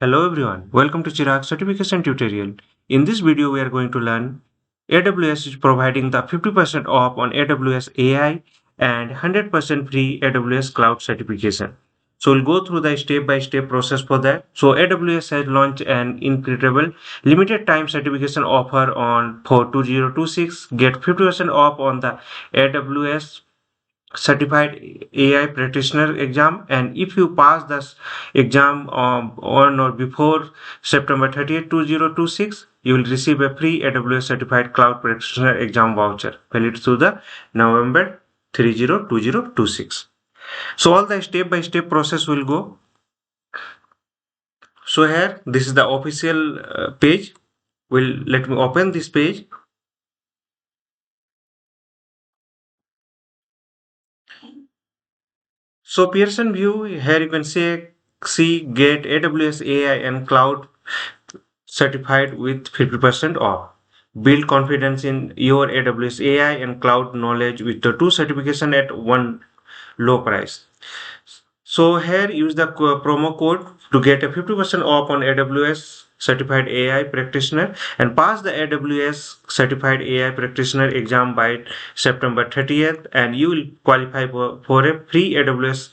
Hello everyone, welcome to Chirag Certification tutorial. In this video we are going to learn AWS is providing the 50% off on AWS AI and 100% free AWS Cloud Certification. So we'll go through the step-by-step process for that. So AWS has launched an incredible limited time certification offer on for 2026. Get 50% off on the AWS Certified AI Practitioner exam, and if you pass this exam on or before September 30th, 2026, you will receive a free AWS Certified Cloud Practitioner exam voucher valid through the November 30, 2026. So all the step-by-step process will go. So here, this is the official page. Let me open this page. So Pearson view here you can see get AWS AI and cloud certified with 50% off. Build confidence in your AWS AI and cloud knowledge with the two certification at one low price. So here use the promo code to get a 50% off on AWS Certified AI Practitioner and pass the AWS Certified AI Practitioner exam by September 30th, and you will qualify for a free AWS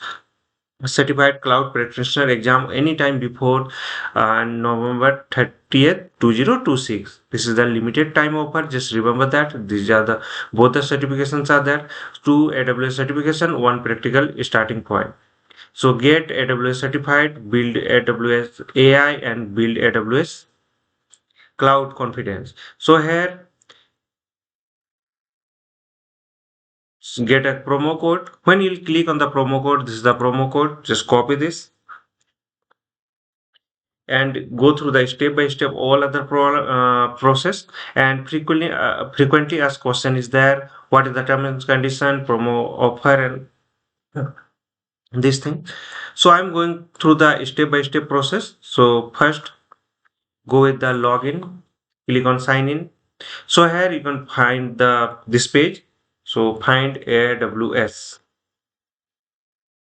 Certified Cloud Practitioner exam anytime before November 30th, 2026. This is the limited time offer. Just remember that these are the both the certifications are there. Two AWS certification, one practical starting point. So get AWS certified, build AWS AI, and build AWS Cloud Confidence. So here get a promo code. When you click on the promo code, this is the promo code. Just copy this and go through the step by step all other process, and frequently asked question is there, what is the terms and condition, promo offer, and this thing. So I'm going through the step by step process. So first go with the login, click on sign in. So here you can find this page. So find AWS.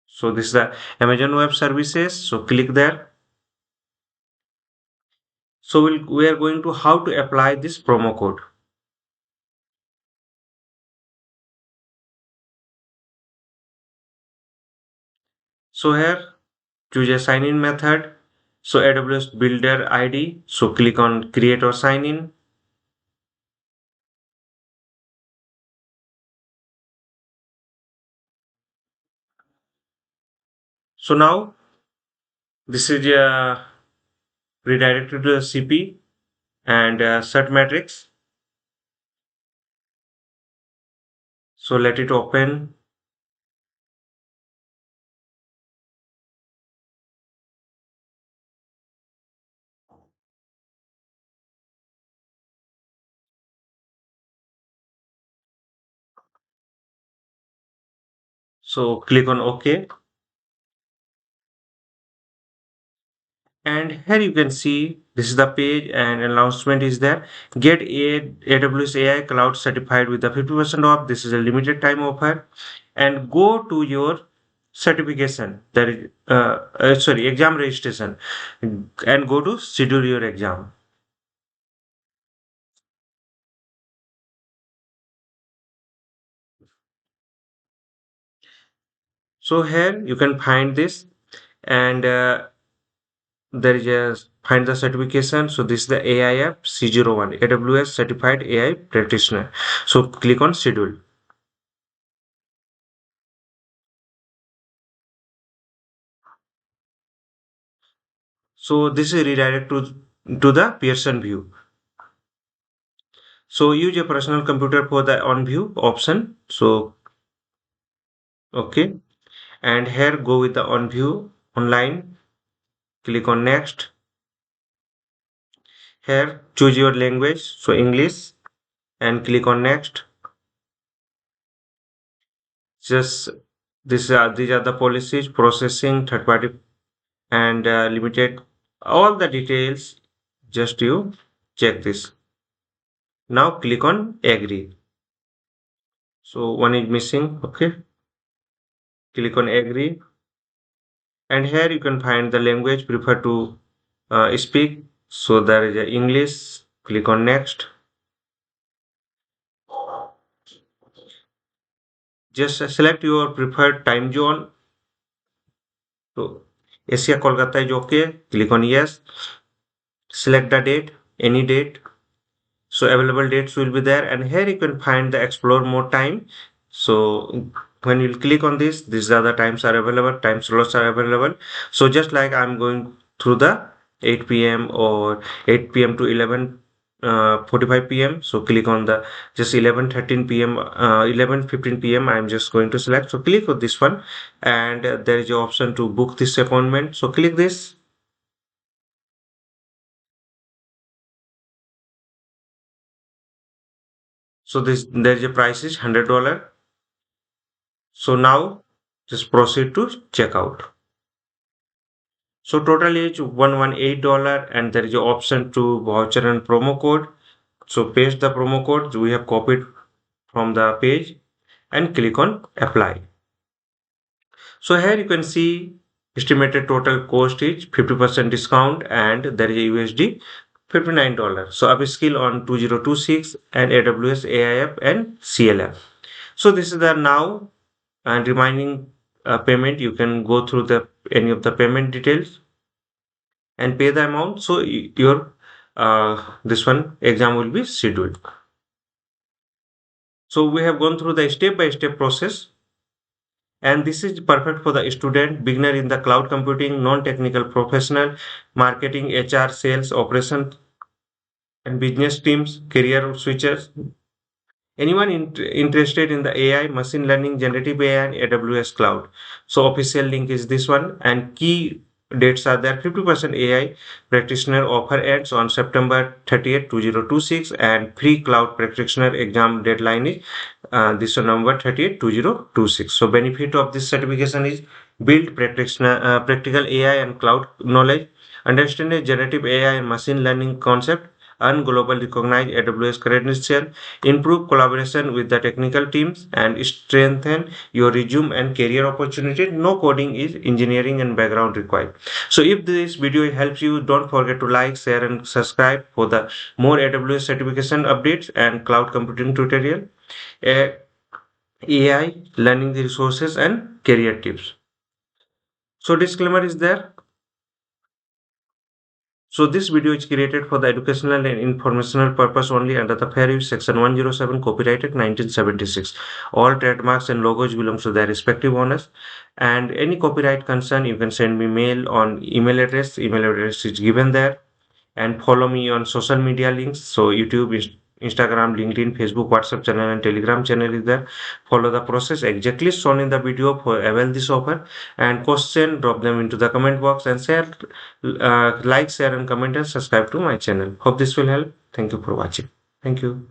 So this is the Amazon Web Services. So click there. So we are going to how to apply this promo code. So here choose a sign in method. So AWS Builder ID. So click on create or sign in. So now this is redirected to the CP and cert matrix. So let it open. So click on OK. And here you can see this is the page and announcement is there. Get AWS AI Cloud certified with the 50% off. This is a limited time offer. And go to your certification, that is sorry, exam registration, and go to schedule your exam. So here you can find this, and there is a find the certification. So this is the AIF C01 AWS Certified AI Practitioner. So click on schedule. So this is redirect to the Pearson view. So use your personal computer for the on view option. So okay, and here go with the on view online. Click on next. Here choose your language, so English, and click on next. Just these are the policies, processing, third party, and limited. All the details. Just you check this. Now click on agree. So one is missing. Okay, click on agree, and here you can find the language prefer to speak. So there is a English. Click on next. Just select your preferred time zone. So Asia Kolkata is okay. Click on yes. Select the date, any date. So available dates will be there, and here you can find the explore more time. So when you click on this, these are the times are available, time slots are available. So just like I'm going through the 8 p.m. or 8 p.m. to 11 45 p.m. So click on the just 11:13 p.m. 11:15 p.m. I'm just going to select. So click on this one, and there is an option to book this appointment. So click this. So this there is a price is $100. So now just proceed to checkout. So total is $118, and there is an option to voucher and promo code. So paste the promo code we have copied from the page and click on apply. So here you can see estimated total cost is 50% discount, and there is a USD $59. So upskill on 2026 and AWS AIF and CLF. So this is the now and remaining payment. You can go through the any of the payment details and pay the amount. So your this one exam will be scheduled. So we have gone through the step by step process, and this is perfect for the student, beginner in the cloud computing, non-technical professional, marketing, HR, sales, operations, and business teams, career switchers. Anyone interested in the AI, machine learning, generative AI, and AWS cloud. So official link is this one, and key dates are there. 50% AI practitioner offer ends on September 30th, 2026, and free cloud practitioner exam deadline is this on November 30th, 2026. So benefit of this certification is build practitioner, practical AI and cloud knowledge, understand a generative AI and machine learning concept, earn global recognized AWS credential, improve collaboration with the technical teams, and strengthen your resume and career opportunity. No coding is engineering and background required. So if this video helps you, don't forget to like, share, and subscribe for the more AWS certification updates and cloud computing tutorial, AI, learning the resources, and career tips. So disclaimer is there. So this video is created for the educational and informational purpose only under the Fair Use Section 107 Copyright 1976. All trademarks and logos belong to their respective owners. And any copyright concern, you can send me mail on email address. Email address is given there, and follow me on social media links. So YouTube, Instagram, LinkedIn, Facebook, WhatsApp channel, and Telegram channel is there. Follow the process exactly shown in the video for avail this offer. And question, drop them into the comment box, and share, like, share, and comment, and subscribe to my channel. Hope this will help. Thank you for watching. Thank you.